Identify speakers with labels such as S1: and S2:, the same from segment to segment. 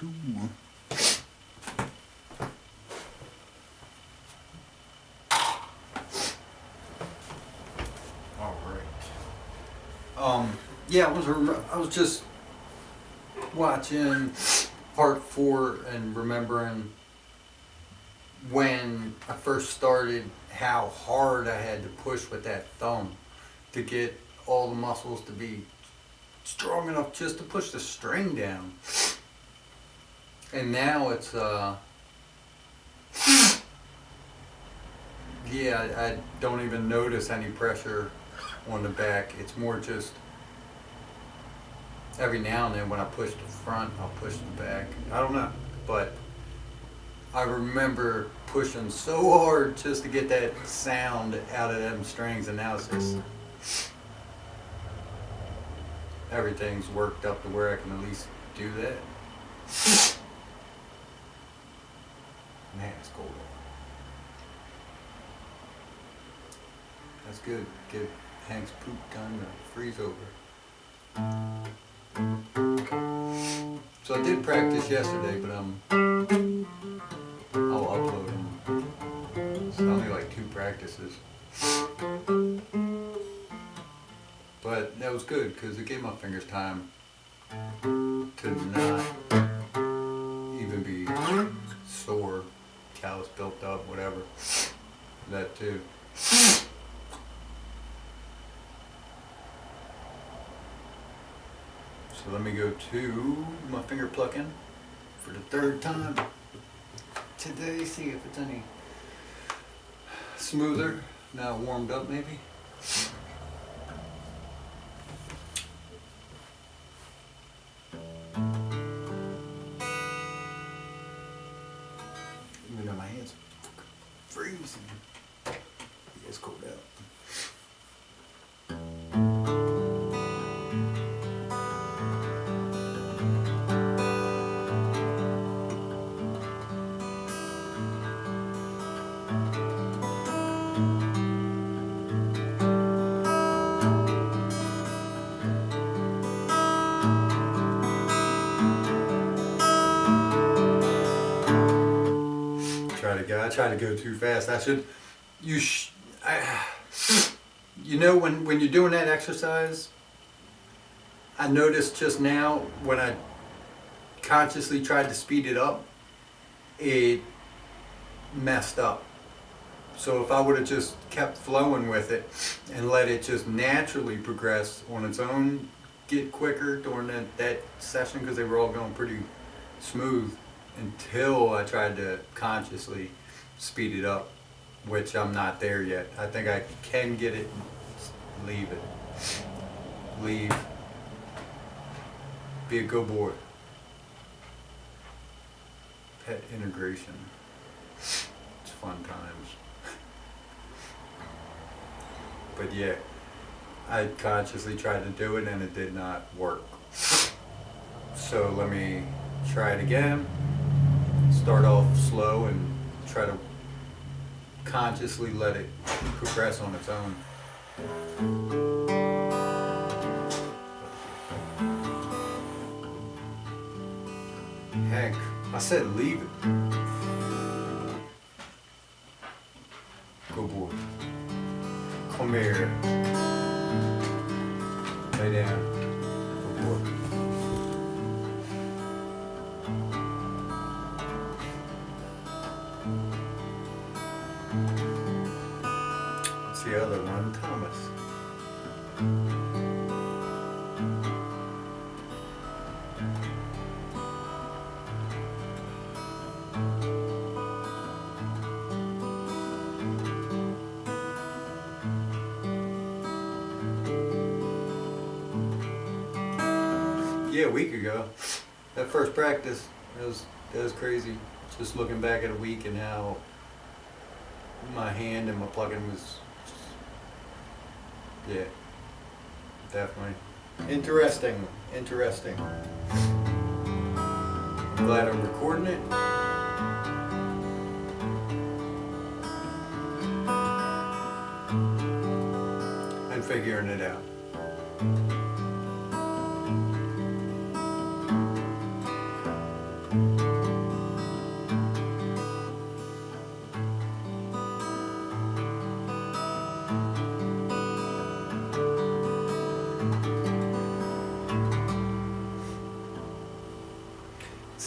S1: cool. All right. Yeah, I was just watching part 4 and remembering when I first started how hard I had to push with that thumb to get all the muscles to be strong enough just to push the string down. And now it's yeah, I don't even notice any pressure on the back. It's more just every now and then when I push the front, I'll push the back. I don't know, but I remember pushing so hard just to get that sound out of them strings, and now it's just everything's worked up to where I can at least do that. Man, it's cold. That's good. Give Hank's poop time to freeze over. So I did practice yesterday, but I'll upload them. It's only like 2 practices. But that was good because it gave my fingers time to not even be sore, callus built up, whatever. That too. So let me go to my finger plucking for the 3rd time today. See if it's any smoother. Now warmed up maybe. Even though my hands are freezing. It's cold out. I try to go too fast. I should. You know, when you're doing that exercise, I noticed just now when I consciously tried to speed it up, it messed up. So if I would have just kept flowing with it and let it just naturally progress on its own, get quicker during that session, because they were all going pretty smooth, until I tried to consciously speed it up, which I'm not there yet. I think I can get it, leave. Be a good boy. Pet integration. It's fun times. But yeah, I consciously tried to do it and it did not work. So let me try it again. Start off slow and try to consciously let it progress on its own. Hank, I said leave it. Good boy. Come here. Lay down. Good boy. What's the other one? Thomas. Yeah, a week ago. That first practice, that was crazy. Just looking back at a week and how my hand and my plugging was just, yeah, definitely. Interesting. I'm glad I'm recording it. And figuring it out.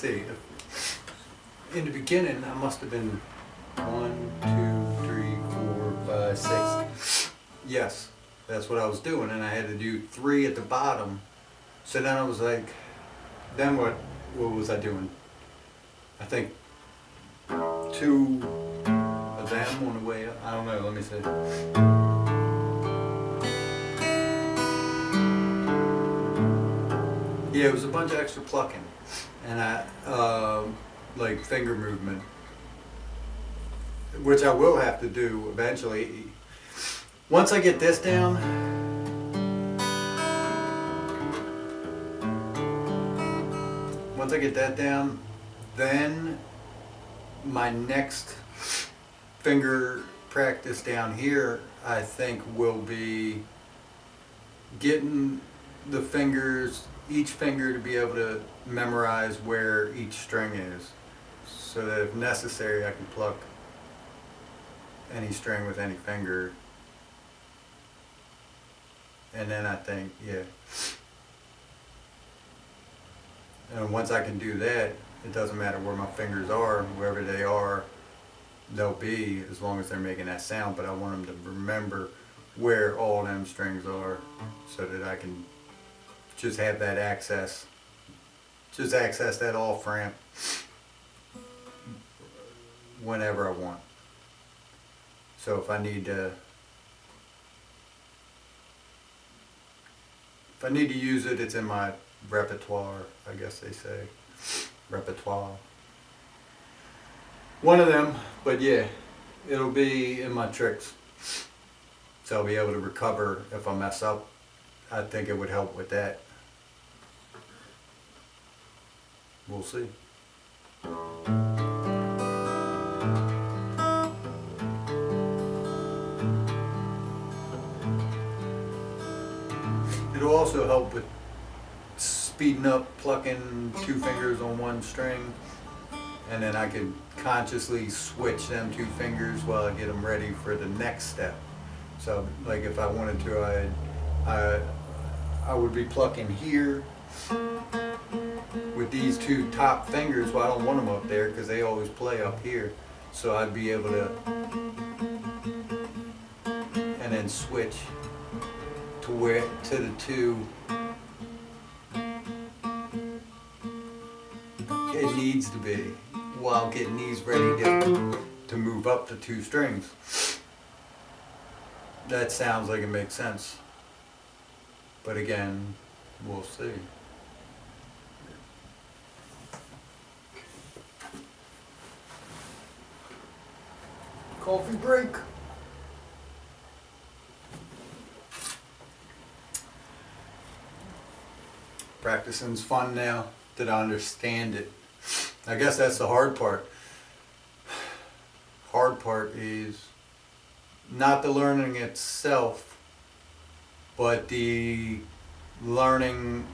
S1: see. In the beginning, I must have been 1, 2, 3, 4, 5, 6. Yes, that's what I was doing, and I had to do 3 at the bottom. So then I was like, then what was I doing? I think 2 of them on the way up. I don't know, let me see. Yeah, it was a bunch of extra plucking, and like finger movement, which I will have to do eventually. Once I get this down, once I get that down, then my next finger practice down here, I think, will be getting the fingers, each finger, to be able to memorize where each string is, so that if necessary I can pluck any string with any finger. And then I think, yeah. And once I can do that, it doesn't matter where my fingers are, wherever they are, they'll be, as long as they're making that sound. But I want them to remember where all them strings are, so that I can just have that access, just access that off ramp whenever I want. So if I need to use it, it's in my repertoire, I guess they say. Repertoire. One of them, but yeah, it'll be in my tricks. So I'll be able to recover if I mess up. I think it would help with that. We'll see. It'll also help with speeding up plucking 2 fingers on one string, and then I could consciously switch them 2 fingers while I get them ready for the next step. So like if I wanted to, I would be plucking here with these 2 top fingers. Well, I don't want them up there because they always play up here. So I'd be able to, and then switch to the 2 it needs to be, while getting these ready to move up the 2 strings. That sounds like it makes sense. But again, we'll see. Coffee break. Practicing's fun now that I understand it. I guess that's the hard part. Hard part is not the learning itself, but the learning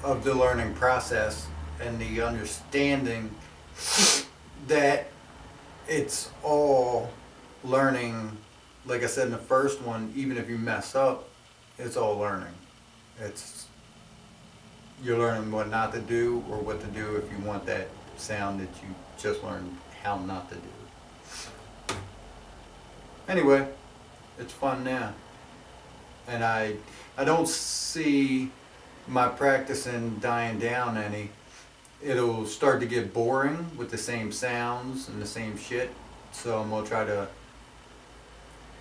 S1: of the learning process, and the understanding that it's all learning. Like I said in the first one, even if you mess up, it's all learning. You're learning what not to do, or what to do if you want that sound that you just learned how not to do. Anyway, it's fun now. And I don't see my practicing dying down any. It'll start to get boring with the same sounds and the same shit. So I'm going to try to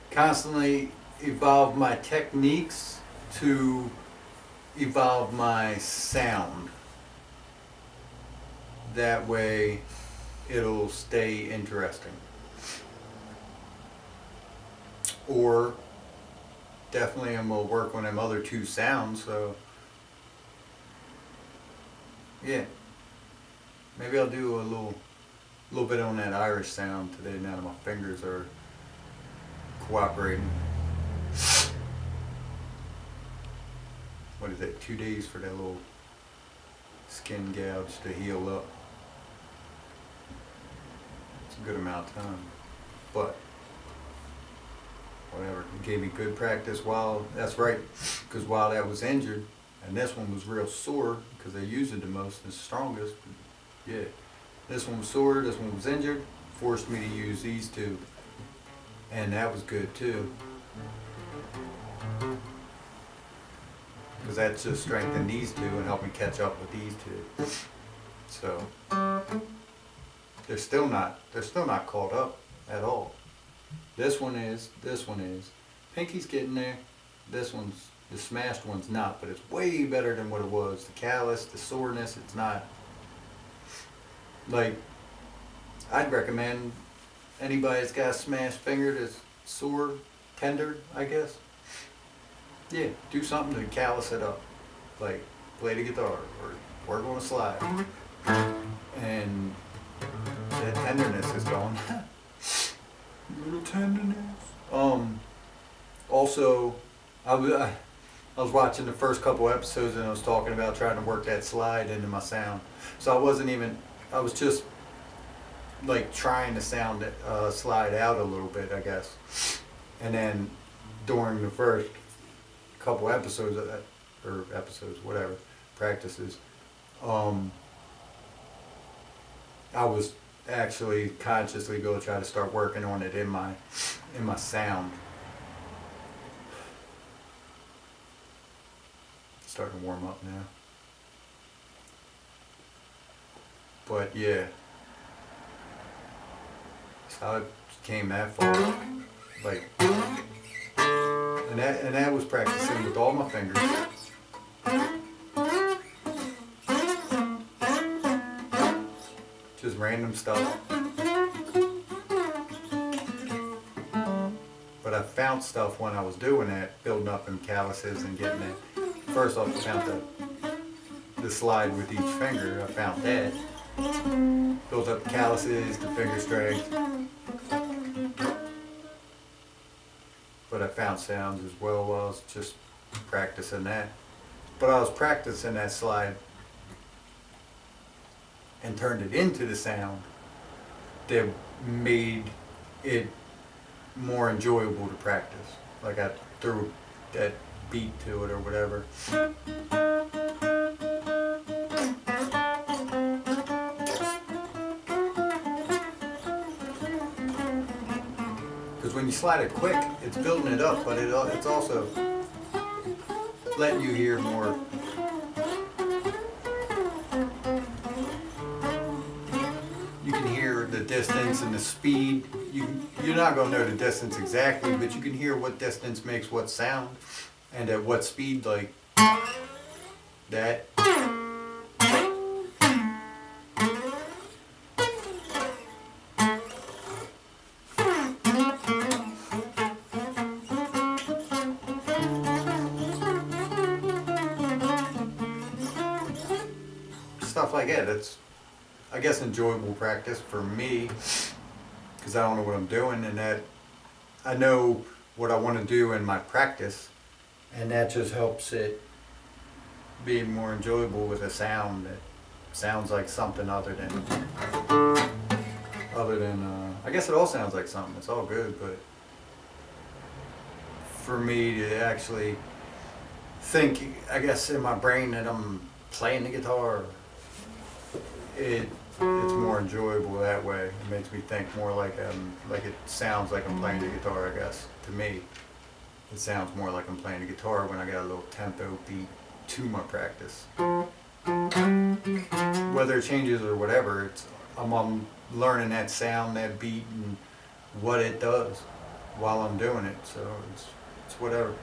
S1: constantly evolve my techniques to evolve my sound. That way it'll stay interesting. Or definitely I'm going to work on them other 2 sounds, so yeah. Maybe I'll do a little bit on that Irish sound today now that my fingers are cooperating. What is it, 2 days for that little skin gouge to heal up. It's a good amount of time, but whatever. It gave me good practice that's right, because while that was injured, and this one was real sore because I used it the most and the strongest, Yeah. This one was sore, this one was injured, forced me to use these two. And that was good too. Because that just strengthened these two and helped me catch up with these two. So they're still not caught up at all. This one is. Pinky's getting there. This one's, the smashed one's not, but it's way better than what it was. The callus, the soreness, it's not. Like, I'd recommend anybody that's got a smashed finger that's sore, tender, I guess. Yeah, do something to callus it up. Like, play the guitar or work on a slide. And that tenderness is gone. Little tenderness. Also, I was watching the first couple episodes and I was talking about trying to work that slide into my sound. So I was just like trying to sound it, slide out a little bit, I guess. And then during the first couple episodes of that, or episodes, whatever, practices, I was actually consciously go try to start working on it in my sound. It's starting to warm up now. But yeah, that's how it came that far. Like, and that was practicing with all my fingers. Just random stuff. But I found stuff when I was doing that, building up them calluses and getting it. First off, I found the slide with each finger. I found that. Built up the calluses, the finger strength. But I found sounds as well while I was just practicing that. But I was practicing that slide and turned it into the sound that made it more enjoyable to practice. Like I threw that beat to it or whatever. Because when you slide it quick, it's building it up, but it's also letting you hear more. You can hear the distance and the speed. You're not going to know the distance exactly, but you can hear what distance makes what sound and at what speed, like that. Stuff like that. It's, I guess, enjoyable practice for me because I don't know what I'm doing, and that I know what I want to do in my practice, and that just helps it be more enjoyable with a sound that sounds like something other than I guess it all sounds like something. It's all good, but for me to actually think, I guess, in my brain that I'm playing the guitar, it's more enjoyable that way. It makes me think more like it sounds like I'm playing the guitar, I guess. To me, it sounds more like I'm playing the guitar when I got a little tempo beat to my practice. Whether it changes or whatever, I'm learning that sound, that beat, and what it does while I'm doing it. So it's whatever.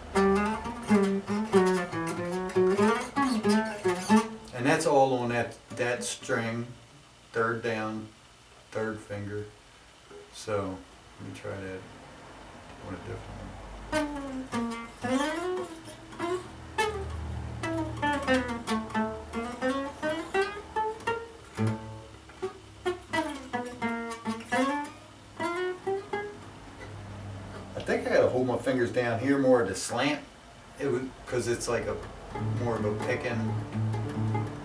S1: And that's all on that string, third down, third finger. So let me try that on a different one. I think I gotta hold my fingers down here more at the slant. Because it's like a more of a picking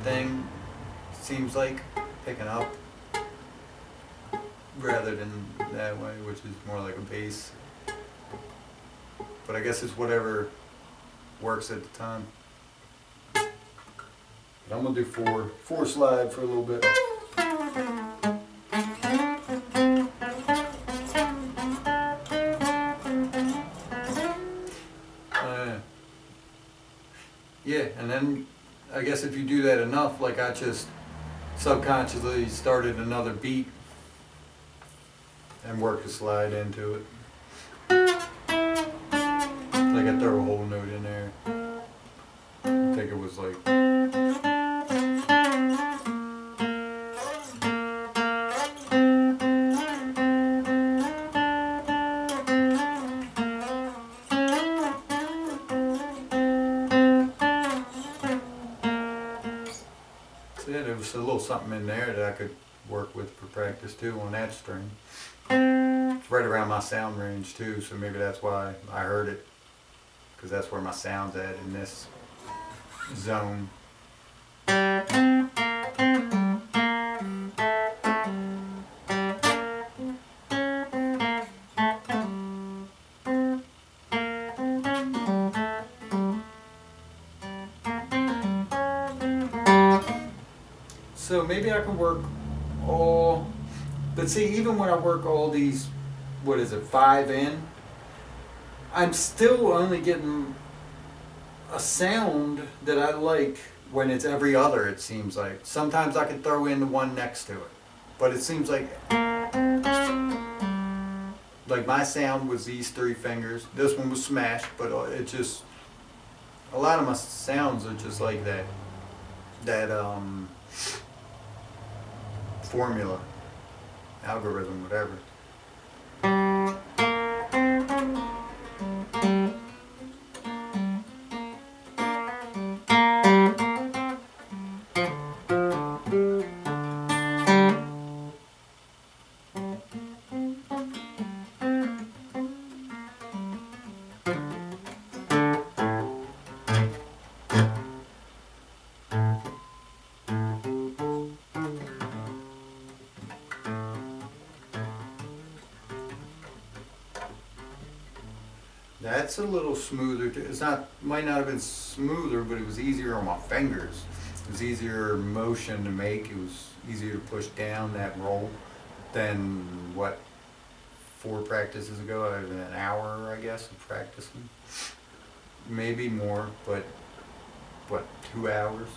S1: thing, seems like, picking up, rather than that way, which is more like a bass. But I guess it's whatever works at the time. But I'm gonna do four slide for a little bit. guess if you do that enough, like I just subconsciously started another beat and worked a slide into it. Like I throw a whole note in there. I think it was like. So yeah, there was a little something in there that I could work with for practice too on that string. It's right around my sound range too, so maybe that's why I heard it. Because that's where my sound's at in this zone. So maybe I can work all, but see, even when I work all these, what is it, 5 in, I'm still only getting a sound that I like when it's every other, it seems like. Sometimes I can throw in the one next to it, but it seems like my sound was these 3 fingers. This one was smashed, but it just, a lot of my sounds are just like that formula, algorithm, whatever. That's a little smoother. It's not, might not have been smoother, but it was easier on my fingers. It was easier motion to make. It was easier to push down that roll than what 4 practices ago. I had an hour, I guess, of practicing. Maybe more, but what, 2 hours?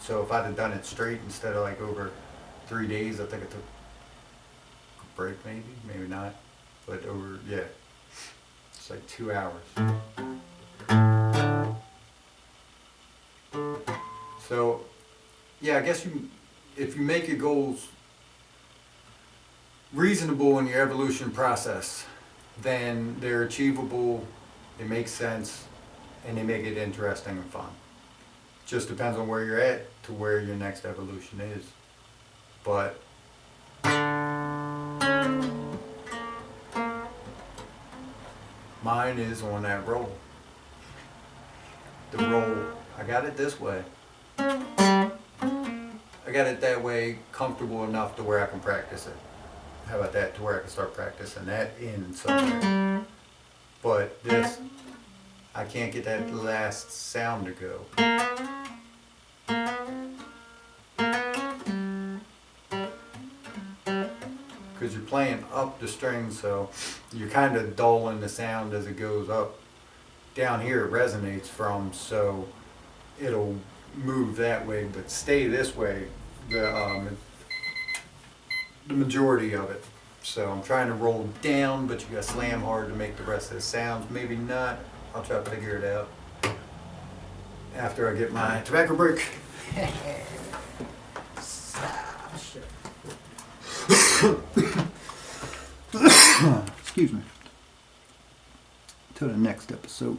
S1: So if I'd have done it straight instead of like over 3 days, I think I took a break, maybe not, but over, yeah. It's like 2 hours. So, yeah, I guess if you make your goals reasonable in your evolution process, then they're achievable, they make sense, and they make it interesting and fun. Just depends on where you're at to where your next evolution is. But mine is on that roll. The roll, I got it this way. I got it that way, comfortable enough to where I can practice it. How about that, to where I can start practicing that in somewhere. But this, I can't get that last sound to go. Because you're playing up the string, so you're kind of dulling the sound as it goes up. Down here it resonates from, so it'll move that way, but stay this way the majority of it. So I'm trying to roll down, but you got to slam hard to make the rest of the sounds. Maybe not. I'll try to figure it out after I get my tobacco break. Excuse me. Till the next episode.